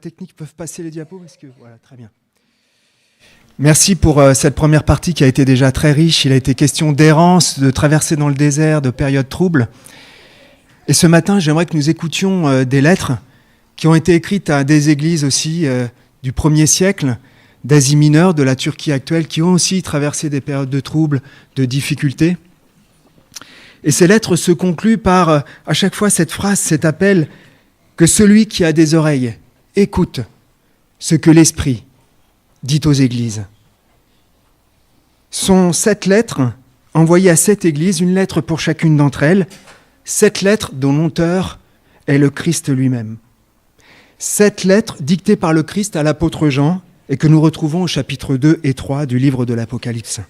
Techniques peuvent passer les diapos parce que voilà, très bien. Merci pour cette première partie qui a été déjà très riche. Il a été question d'errance, de traversée dans le désert, de périodes troubles. Et ce matin, j'aimerais que nous écoutions des lettres qui ont été écrites à des églises aussi du 1er siècle, d'Asie mineure, de la Turquie actuelle, qui ont aussi traversé des périodes de troubles, de difficultés. Et ces lettres se concluent par à chaque fois cette phrase, cet appel que celui qui a des oreilles écoute ce que l'Esprit dit aux églises. Sont 7 lettres envoyées à 7 églises, une lettre pour chacune d'entre elles, 7 lettres dont l'auteur est le Christ lui-même. 7 lettres dictées par le Christ à l'apôtre Jean et que nous retrouvons au chapitre 2 et 3 du livre de l'Apocalypse.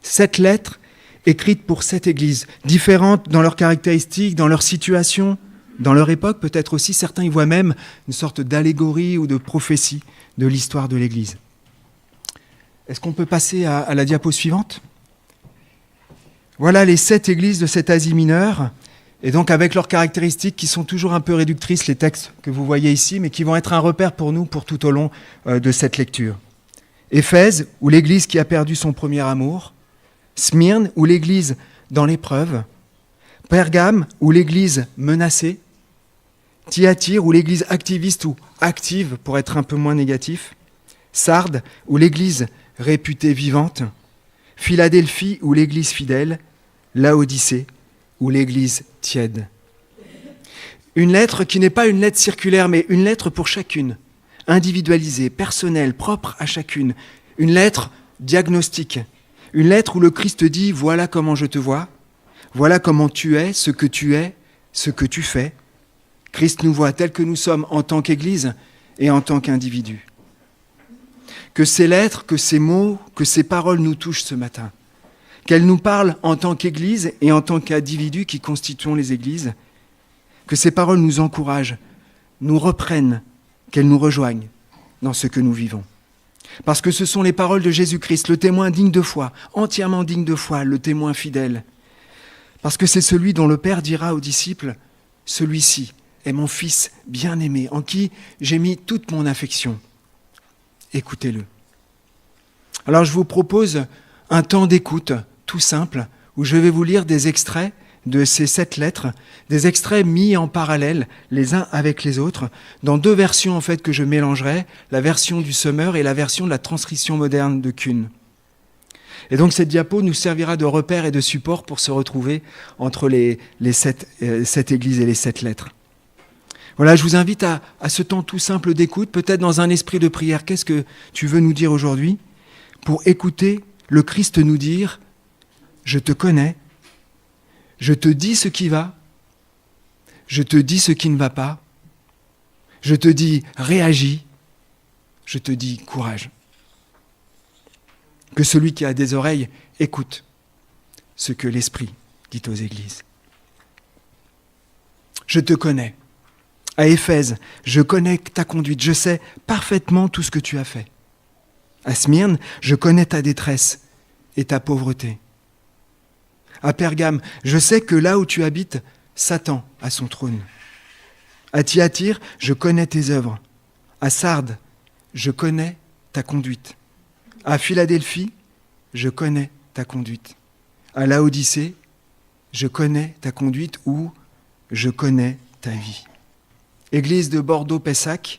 7 lettres écrites pour 7 églises, différentes dans leurs caractéristiques, dans leur situation, dans leur époque, peut-être aussi, certains y voient même une sorte d'allégorie ou de prophétie de l'histoire de l'Église. Est-ce qu'on peut passer à la diapo suivante ? Voilà les 7 églises de cette Asie mineure, et donc avec leurs caractéristiques qui sont toujours un peu réductrices, les textes que vous voyez ici, mais qui vont être un repère pour nous pour tout au long de cette lecture. Éphèse, ou l'Église qui a perdu son premier amour. Smyrne, ou l'Église dans l'épreuve. Pergame, ou l'Église menacée. Thyatire, ou l'Église activiste ou active, pour être un peu moins négatif. Sardes, ou l'Église réputée vivante. Philadelphie, ou l'Église fidèle. Laodicée, ou l'Église tiède. Une lettre qui n'est pas une lettre circulaire, mais une lettre pour chacune, individualisée, personnelle, propre à chacune. Une lettre diagnostique. Une lettre où le Christ dit « Voilà comment je te vois, voilà comment tu es, ce que tu fais. » Christ nous voit tels que nous sommes en tant qu'Église et en tant qu'individus. Que ces lettres, que ces mots, que ces paroles nous touchent ce matin. Qu'elles nous parlent en tant qu'Église et en tant qu'individus qui constituons les Églises. Que ces paroles nous encouragent, nous reprennent, qu'elles nous rejoignent dans ce que nous vivons. Parce que ce sont les paroles de Jésus-Christ, le témoin digne de foi, entièrement digne de foi, le témoin fidèle. Parce que c'est celui dont le Père dira aux disciples « Celui-ci est mon Fils bien-aimé, en qui j'ai mis toute mon affection. Écoutez-le. » Alors je vous propose un temps d'écoute tout simple, où je vais vous lire des extraits de ces 7 lettres, des extraits mis en parallèle les uns avec les autres, dans 2 versions en fait que je mélangerai, la version du Sommer et la version de la transcription moderne de Kuhn. Et donc cette diapo nous servira de repère et de support pour se retrouver entre les 7 églises et les 7 lettres. Voilà, je vous invite à ce temps tout simple d'écoute, peut-être dans un esprit de prière. Qu'est-ce que tu veux nous dire aujourd'hui ? Pour écouter le Christ nous dire « Je te connais ». Je te dis ce qui va, je te dis ce qui ne va pas, je te dis réagis, je te dis courage. Que celui qui a des oreilles écoute ce que l'Esprit dit aux églises. Je te connais. À Éphèse, je connais ta conduite, je sais parfaitement tout ce que tu as fait. À Smyrne, je connais ta détresse et ta pauvreté. À Pergame, je sais que là où tu habites, Satan a son trône. À Thyatire, je connais tes œuvres. À Sardes, je connais ta conduite. À Philadelphie, je connais ta conduite. À Laodicée, je connais ta conduite ou je connais ta vie. Église de Bordeaux-Pessac,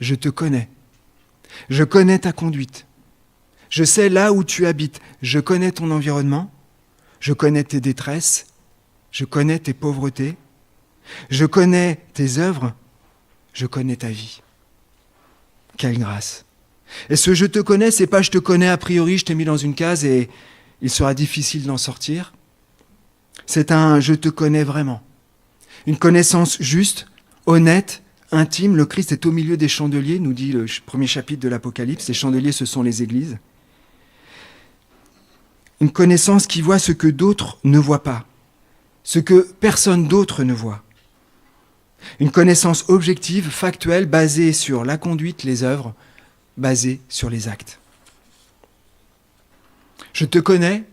je te connais. Je connais ta conduite. Je sais là où tu habites. Je connais ton environnement. Je connais tes détresses, je connais tes pauvretés, je connais tes œuvres, je connais ta vie. Quelle grâce. Et ce « je te connais », c'est pas « je te connais a priori, je t'ai mis dans une case et il sera difficile d'en sortir ». C'est un « je te connais vraiment ». Une connaissance juste, honnête, intime. Le Christ est au milieu des chandeliers, nous dit le 1er chapitre de l'Apocalypse. Les chandeliers, ce sont les églises. Une connaissance qui voit ce que d'autres ne voient pas, ce que personne d'autre ne voit. Une connaissance objective, factuelle, basée sur la conduite, les œuvres, basée sur les actes. Je te connais,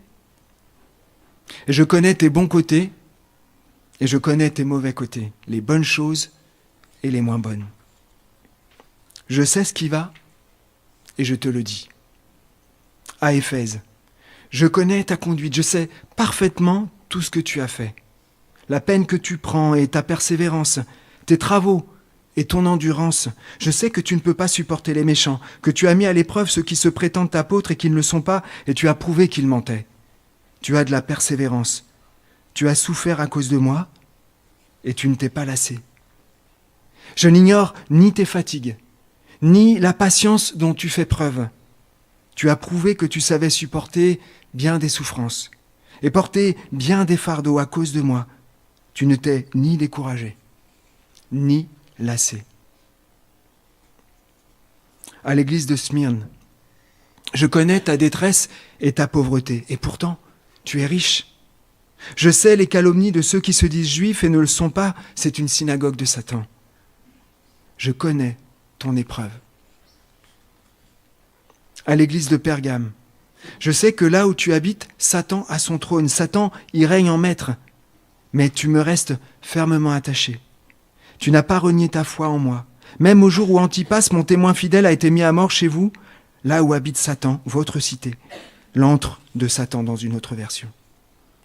et je connais tes bons côtés, et je connais tes mauvais côtés, les bonnes choses et les moins bonnes. Je sais ce qui va et je te le dis. À Éphèse, je connais ta conduite, je sais parfaitement tout ce que tu as fait. La peine que tu prends et ta persévérance, tes travaux et ton endurance. Je sais que tu ne peux pas supporter les méchants, que tu as mis à l'épreuve ceux qui se prétendent apôtres et qui ne le sont pas, et tu as prouvé qu'ils mentaient. Tu as de la persévérance. Tu as souffert à cause de moi, et tu ne t'es pas lassé. Je n'ignore ni tes fatigues, ni la patience dont tu fais preuve. Tu as prouvé que tu savais supporter bien des souffrances, et porter bien des fardeaux à cause de moi. Tu ne t'es ni découragé, ni lassé. À l'église de Smyrne, je connais ta détresse et ta pauvreté, et pourtant, tu es riche. Je sais les calomnies de ceux qui se disent juifs et ne le sont pas, c'est une synagogue de Satan. Je connais ton épreuve. À l'église de Pergame, je sais que là où tu habites, Satan a son trône, Satan y règne en maître, mais tu me restes fermement attaché. Tu n'as pas renié ta foi en moi. Même au jour où Antipas, mon témoin fidèle, a été mis à mort chez vous, là où habite Satan, votre cité, l'antre de Satan dans une autre version.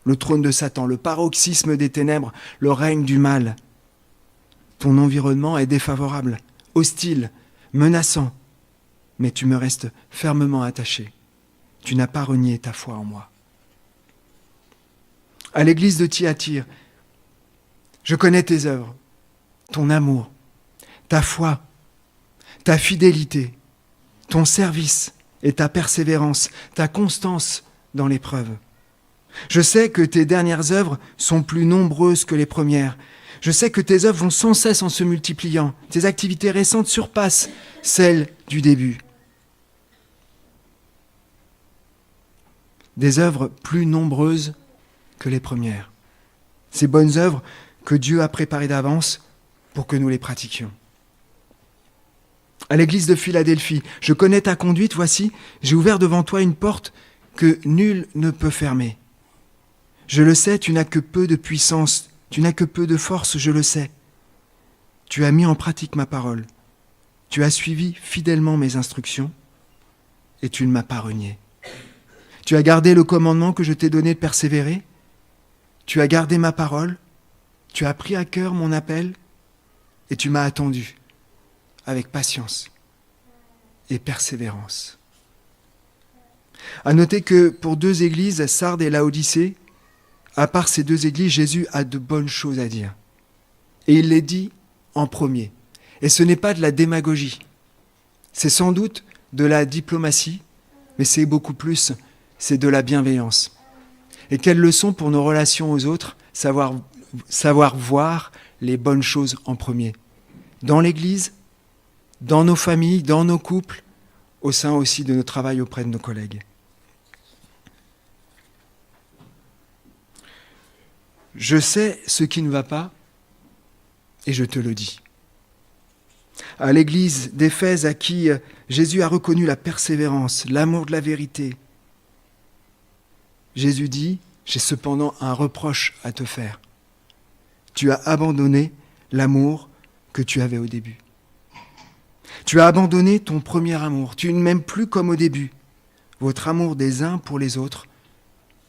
Le trône de Satan, le paroxysme des ténèbres, le règne du mal. Ton environnement est défavorable, hostile, menaçant, mais tu me restes fermement attaché. Tu n'as pas renié ta foi en moi. À l'église de Thyatire, je connais tes œuvres, ton amour, ta foi, ta fidélité, ton service et ta persévérance, ta constance dans l'épreuve. Je sais que tes dernières œuvres sont plus nombreuses que les premières. Je sais que tes œuvres vont sans cesse en se multipliant. Tes activités récentes surpassent celles du début. Des œuvres plus nombreuses que les premières. Ces bonnes œuvres que Dieu a préparées d'avance pour que nous les pratiquions. À l'église de Philadelphie, je connais ta conduite, voici, j'ai ouvert devant toi une porte que nul ne peut fermer. Je le sais, tu n'as que peu de puissance, tu n'as que peu de force, je le sais. Tu as mis en pratique ma parole, tu as suivi fidèlement mes instructions et tu ne m'as pas renié. Tu as gardé le commandement que je t'ai donné de persévérer, tu as gardé ma parole, tu as pris à cœur mon appel et tu m'as attendu avec patience et persévérance. À noter que pour deux églises, Sardes et Laodicée, à part ces deux églises, Jésus a de bonnes choses à dire. Et il les dit en premier. Et ce n'est pas de la démagogie. C'est sans doute de la diplomatie, mais c'est beaucoup plus, c'est de la bienveillance. Et quelle leçon pour nos relations aux autres, savoir voir les bonnes choses en premier. Dans l'Église, dans nos familles, dans nos couples, au sein aussi de notre travail auprès de nos collègues. Je sais ce qui ne va pas et je te le dis. À l'église d'Éphèse, à qui Jésus a reconnu la persévérance, l'amour de la vérité, Jésus dit, j'ai cependant un reproche à te faire. Tu as abandonné l'amour que tu avais au début. Tu as abandonné ton premier amour. Tu ne m'aimes plus comme au début. Votre amour des uns pour les autres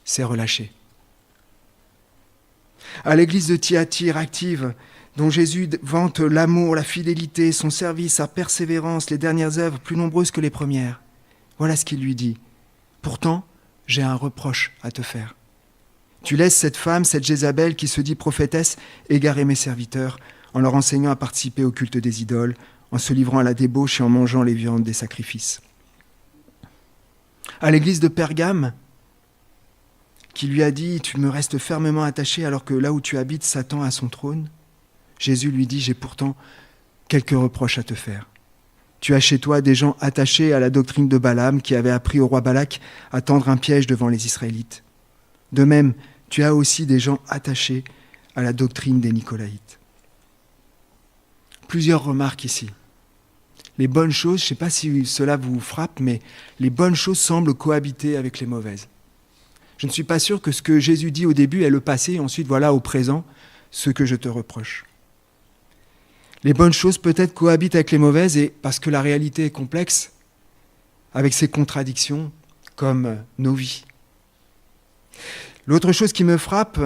s'est relâché. À l'église de Thyatire active, dont Jésus vante l'amour, la fidélité, son service, sa persévérance, les dernières œuvres plus nombreuses que les premières. Voilà ce qu'il lui dit. Pourtant, j'ai un reproche à te faire. Tu laisses cette femme, cette Jézabel qui se dit prophétesse, égarer mes serviteurs en leur enseignant à participer au culte des idoles, en se livrant à la débauche et en mangeant les viandes des sacrifices. À l'église de Pergame, qui lui a dit « Tu me restes fermement attaché alors que là où tu habites, Satan a son trône », Jésus lui dit « J'ai pourtant quelques reproches à te faire. Tu as chez toi des gens attachés à la doctrine de Balaam qui avait appris au roi Balak à tendre un piège devant les Israélites. De même, tu as aussi des gens attachés à la doctrine des Nicolaïtes. » Plusieurs remarques ici. Les bonnes choses, je ne sais pas si cela vous frappe, mais les bonnes choses semblent cohabiter avec les mauvaises. Je ne suis pas sûr que ce que Jésus dit au début est le passé et ensuite voilà au présent ce que je te reproche. Les bonnes choses peut-être cohabitent avec les mauvaises, et parce que la réalité est complexe, avec ses contradictions, comme nos vies. L'autre chose qui me frappe,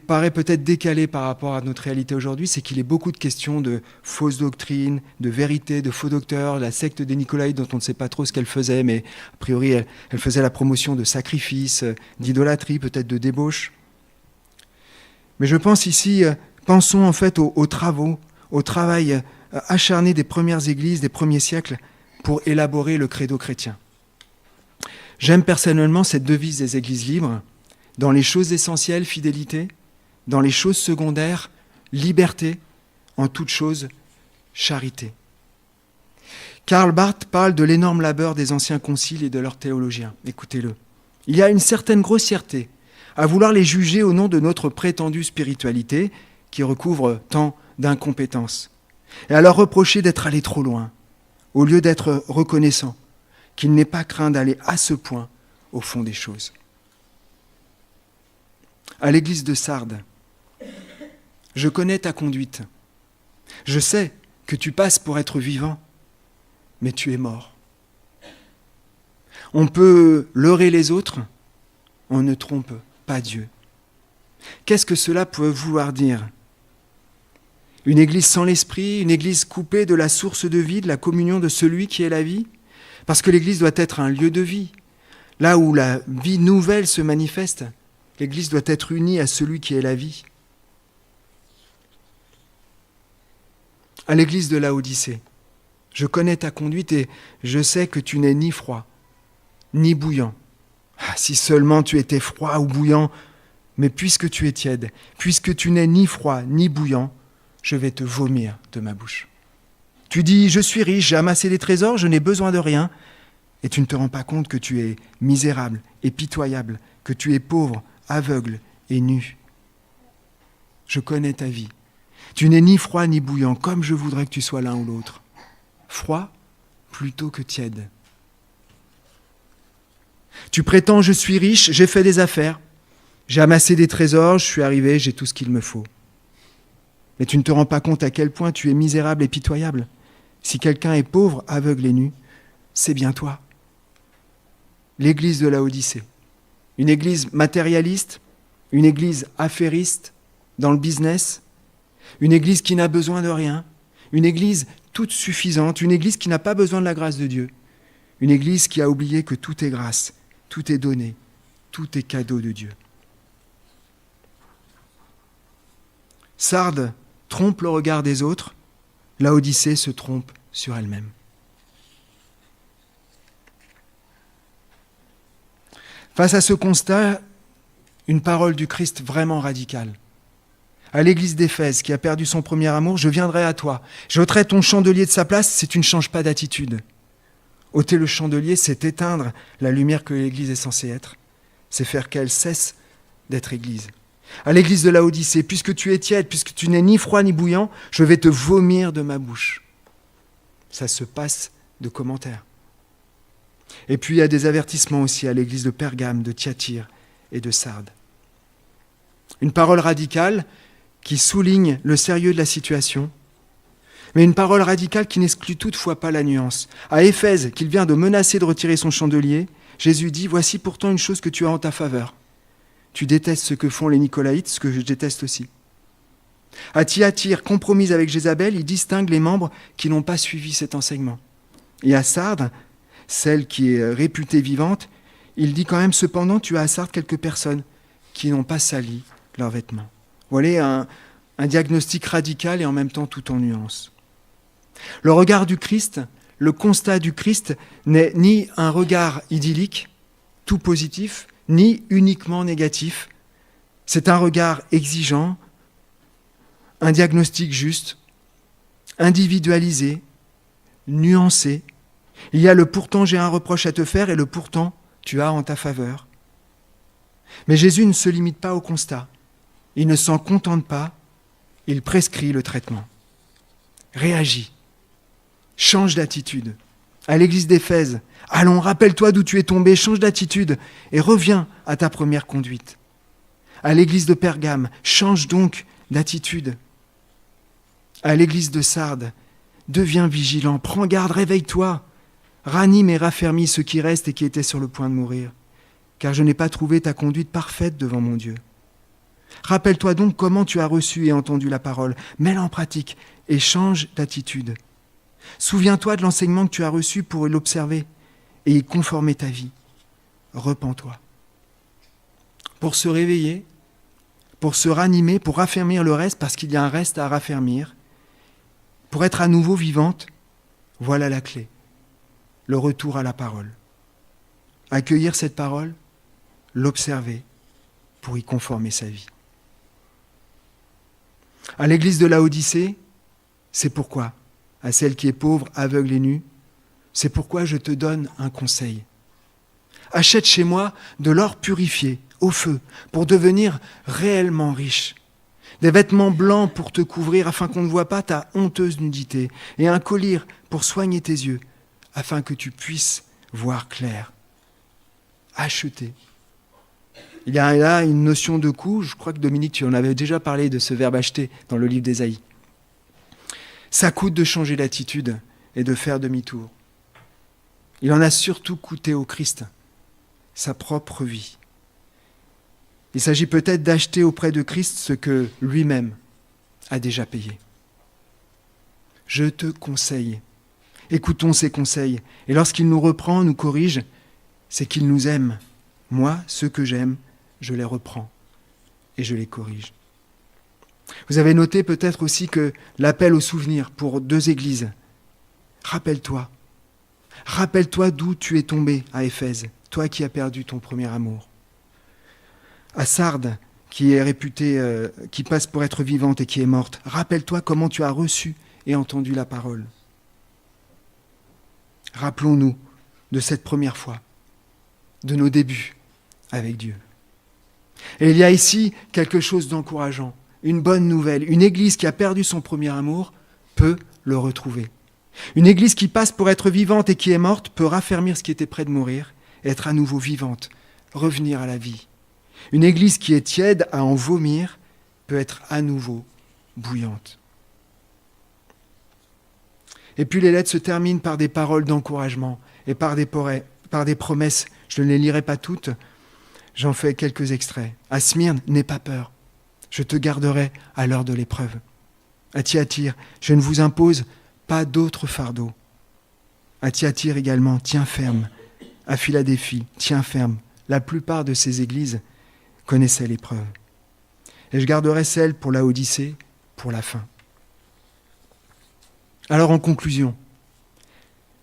paraît peut-être décalé par rapport à notre réalité aujourd'hui, c'est qu'il est beaucoup de questions de fausses doctrines, de vérité, de faux docteurs, la secte des Nicolaïtes dont on ne sait pas trop ce qu'elle faisait, mais a priori elle faisait la promotion de sacrifices, d'idolâtrie, peut-être de débauche. Mais je pense ici, pensons en fait aux travaux, au travail acharné des premières églises, des premiers siècles, pour élaborer le credo chrétien. J'aime personnellement cette devise des églises libres: dans les choses essentielles, fidélité; dans les choses secondaires, liberté; en toutes choses, charité. Karl Barth parle de l'énorme labeur des anciens conciles et de leurs théologiens. Écoutez-le. Il y a une certaine grossièreté à vouloir les juger au nom de notre prétendue spiritualité, qui recouvre tant d'incompétence, et à leur reprocher d'être allés trop loin, au lieu d'être reconnaissants qu'il n'est pas craint d'aller à ce point au fond des choses. À l'église de Sardes, je connais ta conduite. Je sais que tu passes pour être vivant, mais tu es mort. On peut leurrer les autres, on ne trompe pas Dieu. Qu'est-ce que cela peut vouloir dire ? Une église sans l'esprit, une église coupée de la source de vie, de la communion de celui qui est la vie ? Parce que l'église doit être un lieu de vie, là où la vie nouvelle se manifeste. L'église doit être unie à celui qui est la vie. À l'église de Laodicée, je connais ta conduite et je sais que tu n'es ni froid, ni bouillant. Ah, si seulement tu étais froid ou bouillant, mais puisque tu es tiède, puisque tu n'es ni froid, ni bouillant, je vais te vomir de ma bouche. Tu dis, je suis riche, j'ai amassé des trésors, je n'ai besoin de rien, et tu ne te rends pas compte que tu es misérable et pitoyable, que tu es pauvre, aveugle et nu. Je connais ta vie. Tu n'es ni froid ni bouillant, comme je voudrais que tu sois l'un ou l'autre. Froid plutôt que tiède. Tu prétends, je suis riche, j'ai fait des affaires, j'ai amassé des trésors, je suis arrivé, j'ai tout ce qu'il me faut. Mais tu ne te rends pas compte à quel point tu es misérable et pitoyable. Si quelqu'un est pauvre, aveugle et nu, c'est bien toi. L'église de Laodicée. Une église matérialiste, une église affairiste dans le business, une église qui n'a besoin de rien, une église toute suffisante, une église qui n'a pas besoin de la grâce de Dieu, une église qui a oublié que tout est grâce, tout est donné, tout est cadeau de Dieu. Sardes trompe le regard des autres, Laodicée se trompe sur elle-même. Face à ce constat, une parole du Christ vraiment radicale. À l'église d'Éphèse, qui a perdu son premier amour, je viendrai à toi. J'ôterai ton chandelier de sa place si tu ne changes pas d'attitude. Ôter le chandelier, c'est éteindre la lumière que l'église est censée être. C'est faire qu'elle cesse d'être église. À l'église de Laodicée, puisque tu es tiède, puisque tu n'es ni froid ni bouillant, je vais te vomir de ma bouche. Ça se passe de commentaires. Et puis il y a des avertissements aussi à l'église de Pergame, de Thyatire et de Sardes. Une parole radicale qui souligne le sérieux de la situation, mais une parole radicale qui n'exclut toutefois pas la nuance. À Éphèse, qu'il vient de menacer de retirer son chandelier, Jésus dit « Voici pourtant une chose que tu as en ta faveur. Tu détestes ce que font les Nicolaïtes, ce que je déteste aussi. » À Thyatire, compromise avec Jézabel, il distingue les membres qui n'ont pas suivi cet enseignement. Et à Sardes, celle qui est réputée vivante, il dit quand même « Cependant, tu as à Sardes quelques personnes qui n'ont pas sali leurs vêtements. » Voilà un diagnostic radical et en même temps tout en nuances. Le regard du Christ, le constat du Christ n'est ni un regard idyllique, tout positif, ni uniquement négatif. C'est un regard exigeant, un diagnostic juste, individualisé, nuancé. Il y a le « pourtant j'ai un reproche à te faire » et le « pourtant tu as en ta faveur ». Mais Jésus ne se limite pas au constat. Il ne s'en contente pas, il prescrit le traitement. Réagis, change d'attitude. À l'église d'Éphèse, allons, rappelle-toi d'où tu es tombé, change d'attitude et reviens à ta première conduite. À l'église de Pergame, change donc d'attitude. À l'église de Sardes, deviens vigilant, prends garde, réveille-toi, ranime et raffermis ceux qui restent et qui étaient sur le point de mourir, car je n'ai pas trouvé ta conduite parfaite devant mon Dieu. Rappelle-toi donc comment tu as reçu et entendu la parole, mets-la en pratique et change d'attitude. Souviens-toi de l'enseignement que tu as reçu pour l'observer et y conformer ta vie. Repens-toi. Pour se réveiller, pour se ranimer, pour raffermir le reste, parce qu'il y a un reste à raffermir, pour être à nouveau vivante, voilà la clé, le retour à la parole. Accueillir cette parole, l'observer, pour y conformer sa vie. À l'église de Laodicée, c'est pourquoi, à celle qui est pauvre, aveugle et nue, c'est pourquoi je te donne un conseil. Achète chez moi de l'or purifié, au feu, pour devenir réellement riche. Des vêtements blancs pour te couvrir, afin qu'on ne voit pas ta honteuse nudité, et un collier pour soigner tes yeux, afin que tu puisses voir clair. Acheter. Il y a là une notion de coût. Je crois que Dominique, tu en avais déjà parlé de ce verbe acheter dans le livre d'Ésaïe. Ça coûte de changer d'attitude et de faire demi-tour. Il en a surtout coûté au Christ sa propre vie. Il s'agit peut-être d'acheter auprès de Christ ce que lui-même a déjà payé. Je te conseille, écoutons ses conseils, et lorsqu'il nous reprend, nous corrige, c'est qu'il nous aime. Moi, ceux que j'aime, je les reprends et je les corrige. Vous avez noté peut-être aussi que l'appel au souvenir pour 2 églises. Rappelle-toi d'où tu es tombé à Éphèse, toi qui as perdu ton premier amour. À Sardes, qui est réputée, qui passe pour être vivante et qui est morte, rappelle-toi comment tu as reçu et entendu la parole. Rappelons-nous de cette première fois, de nos débuts avec Dieu. Et il y a ici quelque chose d'encourageant, une bonne nouvelle. Une église qui a perdu son premier amour peut le retrouver. Une église qui passe pour être vivante et qui est morte peut raffermir ce qui était près de mourir, être à nouveau vivante, revenir à la vie. Une église qui est tiède à en vomir peut être à nouveau bouillante. Et puis les lettres se terminent par des paroles d'encouragement et par des promesses. Je ne les lirai pas toutes, j'en fais quelques extraits. À Smyrne, n'aie pas peur, je te garderai à l'heure de l'épreuve. À Thyatire, je ne vous impose pas d'autre fardeau. À Thyatire également, tiens ferme. À Philadelphie, tiens ferme. La plupart de ces églises connaissaient l'épreuve. Et je garderai celle pour Laodicée, pour la fin. Alors en conclusion,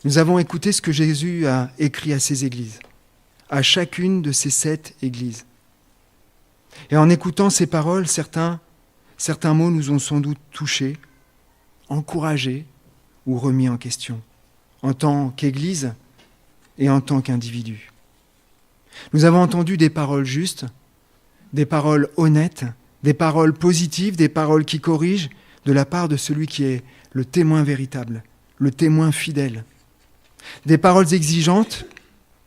nous avons écouté ce que Jésus a écrit à ces églises, à chacune de ces 7 églises. Et en écoutant ces paroles, certains mots nous ont sans doute touchés, encouragés ou remis en question, en tant qu'Église et en tant qu'individu. Nous avons entendu des paroles justes, des paroles honnêtes, des paroles positives, des paroles qui corrigent de la part de celui qui est le témoin véritable, le témoin fidèle. Des paroles exigeantes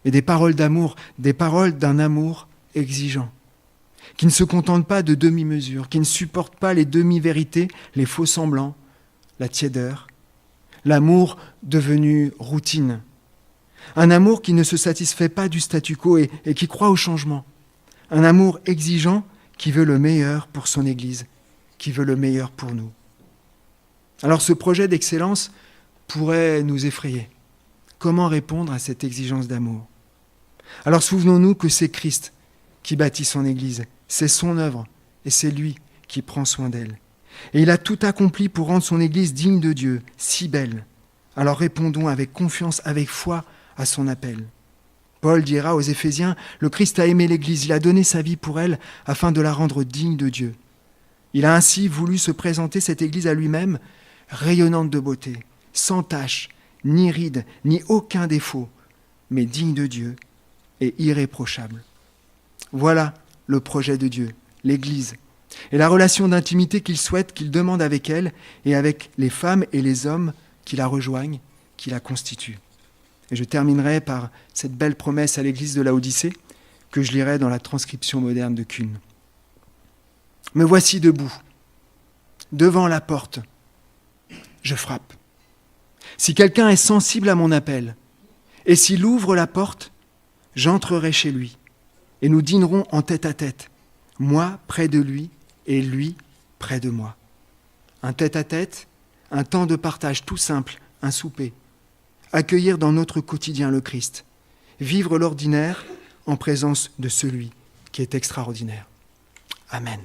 et des paroles d'amour, des paroles d'un amour exigeant, qui ne se contente pas de demi-mesures, qui ne supporte pas les demi-vérités, les faux semblants, la tiédeur, l'amour devenu routine. Un amour qui ne se satisfait pas du statu quo et qui croit au changement. Un amour exigeant qui veut le meilleur pour son Église, qui veut le meilleur pour nous. Alors ce projet d'excellence pourrait nous effrayer. Comment répondre à cette exigence d'amour ? Alors souvenons-nous que c'est Christ qui bâtit son Église, c'est son œuvre et c'est lui qui prend soin d'elle. Et il a tout accompli pour rendre son Église digne de Dieu, si belle. Alors répondons avec confiance, avec foi à son appel. Paul dira aux Éphésiens, le Christ a aimé l'Église, il a donné sa vie pour elle afin de la rendre digne de Dieu. Il a ainsi voulu se présenter cette Église à lui-même, rayonnante de beauté, sans tache, ni ride, ni aucun défaut, mais digne de Dieu et irréprochable. Voilà le projet de Dieu, l'Église, et la relation d'intimité qu'il souhaite, qu'il demande avec elle et avec les femmes et les hommes qui la rejoignent, qui la constituent. Et je terminerai par cette belle promesse à l'Église de Laodicée que je lirai dans la transcription moderne de Kuhn. Me voici debout, devant la porte, je frappe. Si quelqu'un est sensible à mon appel, et s'il ouvre la porte, j'entrerai chez lui, et nous dînerons en tête-à-tête, moi près de lui et lui près de moi. Un tête-à-tête, un temps de partage tout simple, un souper. Accueillir dans notre quotidien le Christ. Vivre l'ordinaire en présence de celui qui est extraordinaire. Amen.